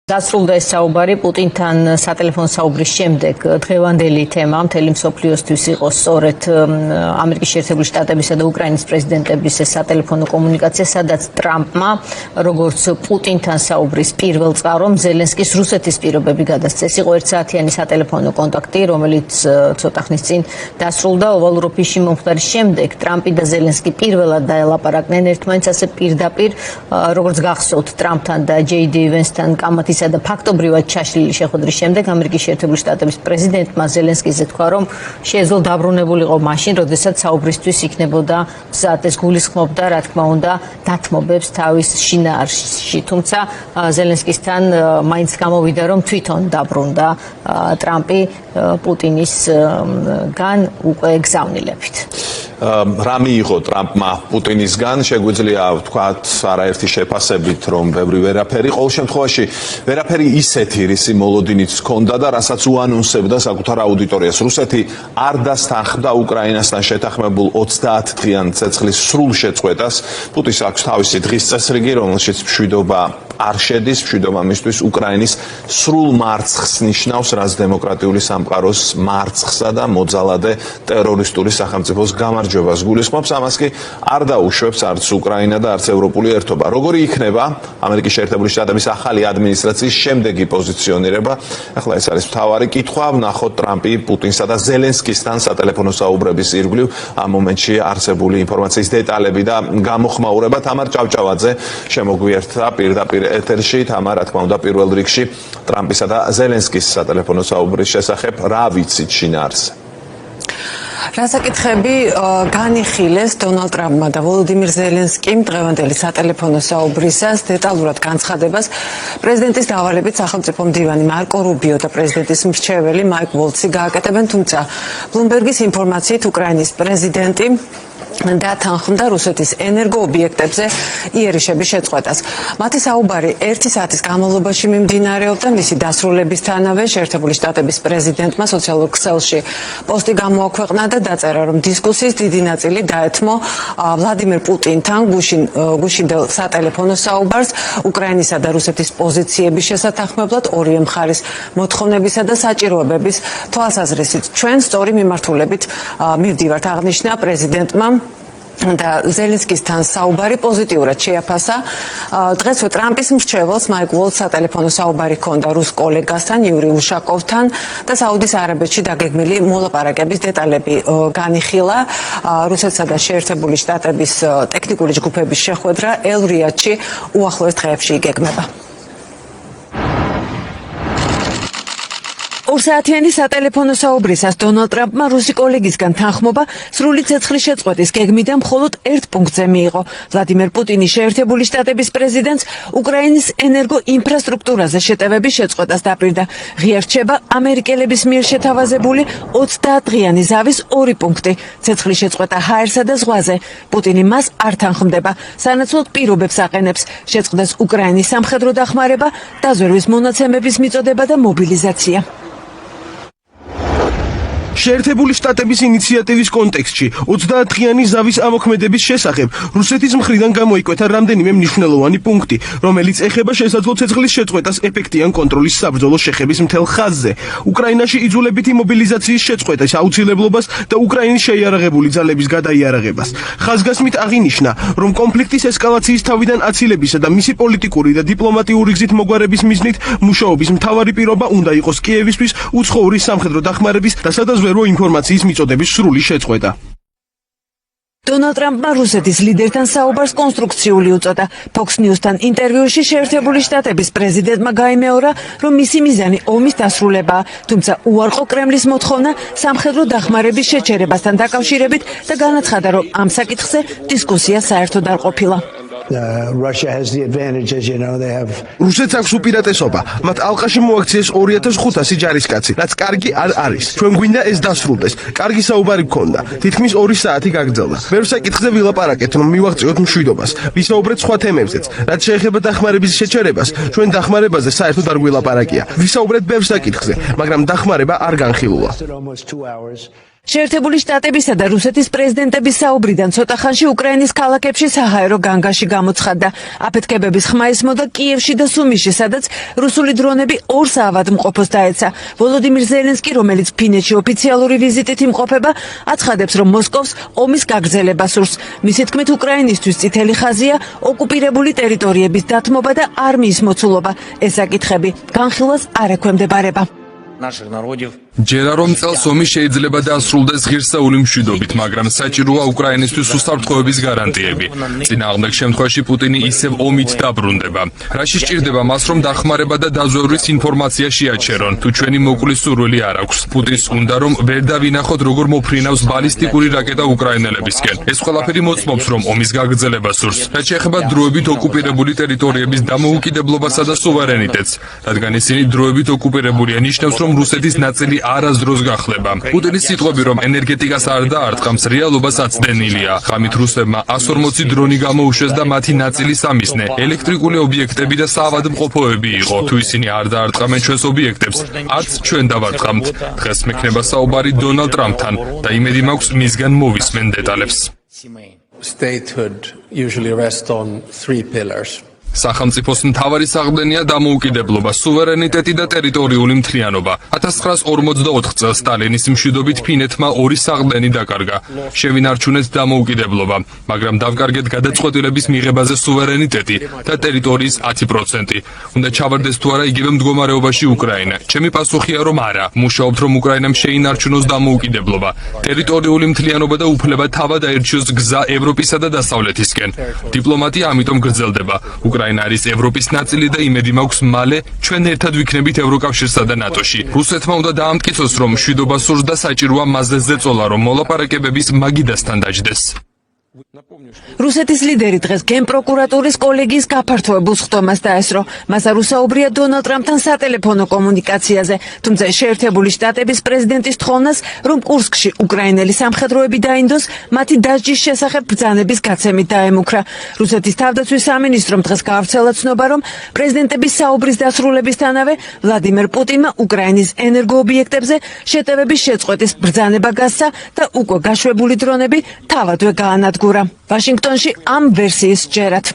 დასრულდა ეს საუბარი პუტინთან სატელეფონო საუბრის შემდეგ დღევანდელი თემა მთელი მსოფლიოსთვის იყო სწორედ ამერიკის შეერთებული შტატებისა და უკრაინის პრეზიდენტების სატელეფონო კომუნიკაცია, სადაც ტრამპმა როგორც პუტინთან საუბრის პირველ წყარომ ზელენსკის რუსეთის პირობები გადასცეს. იყო ერთსაათიანი სატელეფონო კონტაქტი, რომელიც ცოტა ხნის წინ დასრულდა. ოვალურ ოფისში მომხდარის შემდეგ ტრამპი და ზელენსკი პირველად დაელაპარაკნენ ერთმანეთს ასე პირდაპირ, როგორც გახსოვთ, ტრამპთან და ჯეი-დი ვენსთან კამათის და ფაქტობრივად ჩაშლილი შეხვედრის შემდეგ ამერიკის შეერთებული შტატების პრეზიდენტმა ზელენსკიზე თქვა, რომ შეეძლო დაბრუნებულიყო მაშინ, როდესაც საუბრისთვის იქნებოდა მზად. ეს გულისხმობდა, რა თქმა უნდა, დათმობებს თავის შინაარსში. თუმცა ზელენსკისთან მაინც გამოვიდა, რომ თვითონ დაბრუნდა ტრამპი პუტინისგან უკვე გზავნილებით. რა მიიღო ტრამპმა პუტინისგან, შეგვიძლია ვთქვათ არაერთი შეფასებით, რომ ბევრი ვერაფერი, ყოველ შემთხვევაში ვერაფერი ისეთი, რისი მოლოდინიც ჰქონდა და რასაც უანონსებდა საკუთარ აუდიტორიას. რუსეთი არ დასთანხმდა უკრაინასთან შეთანხმებულ 30 დღიან ცეცხლის სრულ შეწყვეტას. პუტინს აქვს თავისი დღის წესრიგი, რომელშიც მშვიდობა არ შედის, მშვიდობა მისთვის უკრაინის სრულ მარცხს ნიშნავს, რაც დემოკრატიული სამყაროს მარცხსა და მოძალადე ტერორისტული სახელმწიფოს გამარჯვებას გულისხმობს. ამას კი არ დაუშვებს არც უკრაინა და არც ევროპული ერთობა. როგორი იქნება ამერიკის შეერთებული შტატების ახალი ადმინისტრაციის შემდეგი პოზიციონირება? ახლა ეს არის მთავარი კითხვა. ვნახოთ ტრამპი პუტინსა და ზელენსკისთან სატელეფონო საუბრების ირგვლივ ამ მომენტში არსებული ინფორმაციის დეტალები და გამოხმაურება. თამარ ჭავჭავაძე შემოგვიერთდა პირდაპირ ეთერში. თამარ, რა თქმა უნდა, პირველ რიგში ტრამპისა და ზელენსკის სატელეფონო საუბრის შესახებ რა ვიცით შინაარსზე? რასაკითხები განიხილეს დონალდ ტრამპმა და ვოლოდიმირ ზელენსკიმ დღევანდელი სატელეფონო საუბრისას დეტალურად განცხადებას პრეზიდენტის დავალებით სახელმწიფო მდივანი მარკო რუბიო და პრეზიდენტის მრჩეველი მაიკ ვოლცი გააკეთებენ, თუმცა ბლუმბერგის ინფორმაციით უკრაინის პრეზიდენტი დათანხმდა რუსეთის ენერგოობიექტებზე იერიშების შეწყვეტას. მათი საუბარი 1 საათის განმავლობაში მიმდინარეობდა. მისი დასრულებისთანავე შეერთებული შტატების პრეზიდენტმა სოციალურ ქსელში პოსტი გამოაქვეყნა და დაწერა, რომ დისკუსიის დიდი ნაწილი დაეთმო ვლადიმერ პუტინთან გუშინდელ სატელეფონო საუბარს უკრაინისა და რუსეთის პოზიციების შესათანხმებლად ორივე მხარის მოთხოვნებისა და საჭიროებების თვალსაზრისით. ჩვენ სწორი მიმართულებით მივდივართ, აღნიშნა პრეზიდენტმა და ზელენსკისთან საუბარი პოზიტიურად შეაფასა. დღესვე ტრამპის მრჩეველს მაიკ ვოლცს სატელეფონო საუბარი ჰქონდა რუს კოლეგასთან იური უშაკოვთან და საუდის არაბეთში დაგეგმილი მოლაპარაკების დეტალები განიხილა. რუსეთსა და შეერთებული შტატების ტექნიკური ჯგუფების შეხვედრა ელ-რიადში უახლოეს დღეებში იგეგმება. ორსაათიანი სატელეფონო საუბრისას დონალდ ტრამპმა რუსი კოლეგისგან თანხმობა სრული ცეცხლის შეწყვეტის გეგმიდან მხოლოდ ერთ პუნქტზე მიიღო. ვლადიმერ პუტინის შეერთებული შტატების პრეზიდენტს უკრაინის ენერგოინფრასტრუქტურაზე შეტევების შეწყვეტას დაპირდა. ღია რჩება ამერიკელების მიერ შეთავაზებული 30 დღიანი ზავის 2 პუნქტი. ცეცხლის შეწყვეტა ჰაერსა და ზღვაზე. პუტინი მას არ თანხმდება. სანაცვლოდ პირობებს აყენებს. შეწყდეს უკრაინის სამხედრო დახმარება, დაზვერვის მონაცემების მიწოდება და მობილიზაცია. შეერთებული შტატების ინიციატივის კონტექსტში 30 დღიანი ზავის ამოქმედების შესახებ რუსეთის მხრიდან გამოიკვეთა რამდენიმე მნიშვნელოვანი პუნქტი, რომელიც ეხება შესაძლო ცეცხლის შეწყვეტას ეფექტიან კონტროლის საბრძოლო შეხების მთელ ხაზზე, უკრაინაში იძულებითი მობილიზაციის შეწყვეტის აუცილებლობას და უკრაინის შეიარაღებული ძალების გადაიარაღებას. ხაზგასმით აღინიშნა, რომ კონფლიქტის ესკალაციის თავიდან აცილებისა და მისი პოლიტიკური და დიპლომატიური გზით მოგვარების მიზნით მუშაობის მთავარი პირობა უნდა იყოს კიევისთვის უცხოური სამხედრო დახმარების და სადაზვერვო ინფორმაციის მიწოდების სრული შეწყვეტა. დონალდ ტრამპმა რუსეთის ლიდერთან საუბარს კონსტრუქციული უწოდა. Fox News-თან ინტერვიუში შეერთებული შტატების პრეზიდენტმა გაიმეორა, რომ მისი მიზანი ომის დასრულებაა, თუმცა უარყო კრემლის მოთხოვნა სამხედრო დახმარების შეჩერებასთან დაკავშირებით და განაცხადა, რომ ამ საკითხზე დისკუსია საერთოდ არ ყოფილა. რუსეთს აქვს უპირატესობა. მათ ალყაში მოაქციეს 2500 ჯარისკაცი, რაც კარგი არ არის. ჩვენ გვინდა ეს დასრულდეს. კარგი საუბარი გქონდა. თითქმის 2 საათი გაგრძელდა. ბევრ საკითხზე ვილაპარაკეთ, რომ მივაღწიოთ მშვიდობას. ვისაუბრეთ სხვა თემებზეც. რაც შეეხება დახმარების შეჩერებას, ჩვენ დახმარებაზე საერთოდ არ გვილაპარაკია. ვისაუბრეთ ბევრ საკითხზე, მაგრამ დახმარება არ განხილულა. შეერთებული შტატებისა და რუსეთის პრეზიდენტების საუბრიდან ცოტა ხანში უკრაინის ქალაქებში საჰაერო განგაში გამოცხადდა. აფეთქებების ხმა ისმოდა კიევში და სუმიში, სადაც რუსული დრონები 2 საავადმყოფოს დაეცა. ვოლოდიმირ ზელენსკი, რომელიც ფინეთში ოფიციალური ვიზიტით იმყოფება, აცხადებს, რომ მოსკოვს ომის გაგრძელება სურს. მისი თქმით, უკრაინისთვის წითელი ხაზია ოკუპირებული ტერიტორიების დათმობა და არმიის მოცულობა. ეს საკითხები განხილვას არ ექვემდებარება. ჯერა რომ წელს ომი შეიძლება დასრულდეს ღირსეული მშვიდობით, მაგრამ საჭიროა უკრაინისთვის უსაფრთხოების გარანტიები. წინააღმდეგ შემთხვევაში პუტინი ისევ ომით დაბრუნდება. რაში სჭირდება მას, რომ დახმარება და დაზვერვის ინფორმაცია შეაჩერონ, თუ ჩვენი მოკვლის სურვილი არ აქვს. პუტინს უნდა რომ ვერ დავინახოთ, როგორ მოფრინავს ბალისტიკური რაკეტა უკრაინელებისკენ. ეს ყველაფერი მოწმობს, რომ ომის გაგრძელება სურს. რაც შეეხება დროებით ოკუპირებული ტერიტორიების დამოუკიდებლობასა და სუვერენიტეტს, რადგან ისინი დროებით ოკუპირებულია, ნიშნავს, რომ რუსეთის ნაწილი არასდროს გახდება. პუტინის სიტყვები, რომ ენერგეტიკას არ დაარტყამს, რეალობას აცდენილია. ღამით რუსებმა 140 დრონი გამოუშვეს და მათი ნაწილი სამისნე, ელექტრიკული ობიექტები და საავადმყოფოები იყო. თუ ისინი არ დაარტყამენ ჩვენს ობიექტებს, არც ჩვენ დავარტყამთ. დღეს მექნება საუბარი დონალდ ტრამპთან და იმედი მაქვს მისგან მოვისმენ დეტალებს. Statehood usually rests on 3 pillars. სახელმწიფოს მთავარი საყრდენია დამოუკიდებლობა, სუვერენიტეტი და ტერიტორიული მთლიანობა. 1944 წელს სტალინის მშვიდობით ფინეთმა 2 საყრდენი დაკარგა. შევინარჩუნეთ დამოუკიდებლობა, მაგრამ დავკარგეთ გადაწყვეტილების მიღებაზე სუვერენიტეტი და ტერიტორიის 10%. უნდა ჩავარდეს თუ არა იგივე მდგომარეობაში უკრაინა. ჩემი პასუხია რომ არა. მუშაობთ რომ უკრაინამ შეინარჩუნოს დამოუკიდებლობა, ტერიტორიული მთლიანობა და უფლება თავად აერჩიოს გზა ევროპისა და დასავლეთისკენ. დიპლომატია ამიტომ გრძელდება. უკრაინა არის ევროპის ნაწილი და იმედი მაქვს მალე ჩვენ ერთად ვიქნებით ევროკავშირსა და ნატოში. რუსეთმა უნდა დაამტკიცოს, რომ მშვიდობა სურს და საჭიროა მასზე ზეწოლა, რომ მოლაპარაკებების მაგიდასთან დაჯდეს. რუსეთის ლიდერი დღეს გენპროკურატურის კოლეგიის გაფართოებულ სხდომას დაესწრო. მას არ უსაუბრია დონალდ ტრამპთან სატელეფონო კომუნიკაციაზე, თუმცა შეერთებული შტატების პრეზიდენტის თხოვნას, რომ კურსკში უკრაინელი სამხედროები დაინდოს, მათი დასჯის შესახებ ბრძანების გაცემით დაემუქრა. რუსეთის თავდაცვის სამინისტრომ დღეს გაავრცელა ცნობა, რომ პრეზიდენტების საუბრის დასრულებისთანავე ვლადიმერ პუტინმა უკრაინის ენერგოობიექტებზე შეტევების შეწყვეტის ბრძანება გასცა და უკვე გაშვებული დრონები თავადვე გაანადგურა. ვაშინგტონში ამ ვერსიის ჯერათ.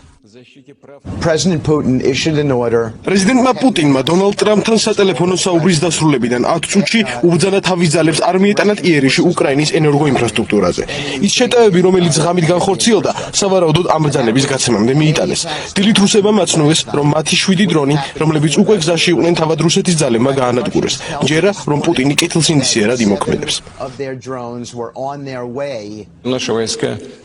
პრეზიდენტმა პუტინმა დონალდ ტრამპთან სატელეფონო საუბრის დასრულებიდან 10 წუთში უბრძანა თავის ძალებს არ მიეტანათ იერიში უკრაინის ენერგოინფრასტრუქტურაზე. ის შეტევები, რომელიც ღამით განხორციელდა, სავარაუდოდ ამ ბრძანების გაცემამდე მიიტანეს. დილით რუსებმა მაცნუეს, რომ მათი 7 დრონი, რომლებიც უკვე გზაში იყვნენ, თავად რუსეთის ძალებმა გაანადგურეს. ჯერა, რომ პუტინი კეთილსინდისიერად იმოქმედებს.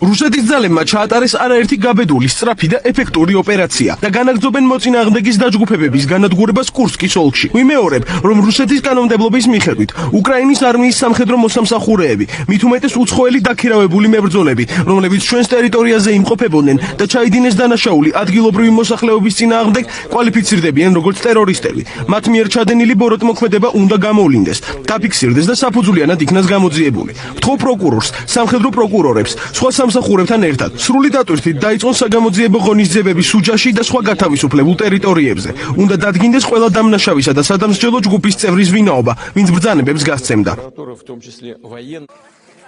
რუსეთის ძალებმა ჩაატარეს არაერთი გაბედული, სწრაფი და ეფექტური ოპერაცია და განაგრძობენ მოწინააღმდეგის დაჯგუფებების განადგურებას კურსკის ოლქში. ვიმეორებ, რომ რუსეთის კანონმდებლობის მიხედვით უკრაინის არმიის სამხედრო მოსამსახურეები, მით უმეტეს უცხოელი დაქირავებული მებრძოლები, რომლებიც ჩვენს ტერიტორიაზე იმყოფებოდნენ და ჩაიდინეს დანაშაული ადგილობრივი მოსახლეობის წინააღმდეგ, კვალიფიცირდებიან როგორც ტერორისტები. მათ მიერ ჩადენილი ბოროტმოქმედება უნდა გამოვლინდეს, დაფიქსირდეს და საფუძვლიანად იქნას გამოძიებული. ვთხოვ პროკურორს, სამხედრო პროკურორებს, სხვა სამსახურებთან ერთად სრული დატვირთვით დაიწყონ საგამოძიებო ღონისძიებები სუჯაში და სხვა გათავისუფლებულ ტერიტორიებზე. უნდა დადგინდეს ყველა დამნაშავისა და სადამსჯელო ჯგუფის წევრის ვინაობა, ვინც ბრძანებებს გასცემდა.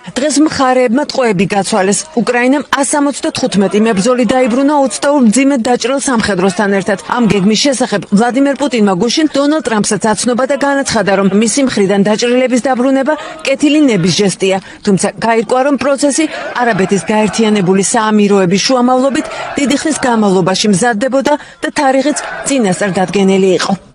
დღეს მხარეებმა ტყვეები გაცვალეს. უკრაინამ 175 მებრძოლი დაიბრუნა 22 მძიმედ დაჭრილ სამხედროსთან ერთად. ამ გეგმის შესახებ ვლადიმერ პუტინმა გუშინ დონალდ ტრამპსაც აცნობა და განაცხადა, რომ მისი მხრიდან დაჭრილების დაბრუნება კეთილი ნების ჟესტია. თუმცა გაირკვა, რომ პროცესი არაბეთის გაერთიანებული საამიროების შუამავლობით დიდი ხნის განმავლობაში მზადდებოდა და თარიღიც წინასწარ დადგენილი იყო.